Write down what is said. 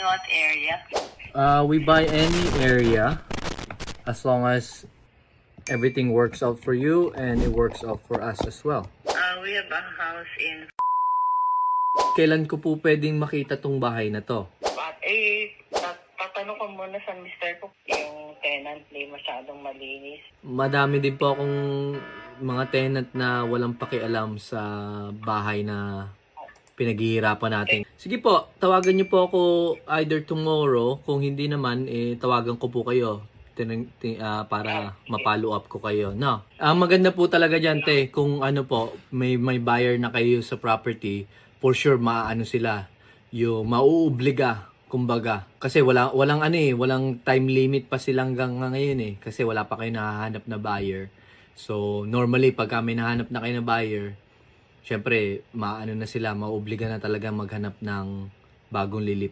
what area? We buy any area as long as everything works out for you and it works out for us as well. We have a house in... Kailan ko po pwedeng makita tong bahay na to? Tatanong ko muna sa mister ko yung tenant hindi masyadong malinis. Madami din po akong mga tenant na walang pakialam sa bahay na pinaghihirapan natin. Sige po, tawagan niyo po ako either tomorrow. Kung hindi naman, tawagan ko po kayo para ma-follow up ko kayo. No. Ang maganda po talaga dyan, te, kung ano po, may buyer na kayo sa property, for sure maaano sila, yung mauobliga, kumbaga. Kasi walang time limit pa silang hanggang ngayon kasi wala pa kayo nahahanap na buyer. So, normally pag may nahanap na kayo na buyer, syempre, maano na sila, mauobliga na talaga maghanap ng bagong lilipat.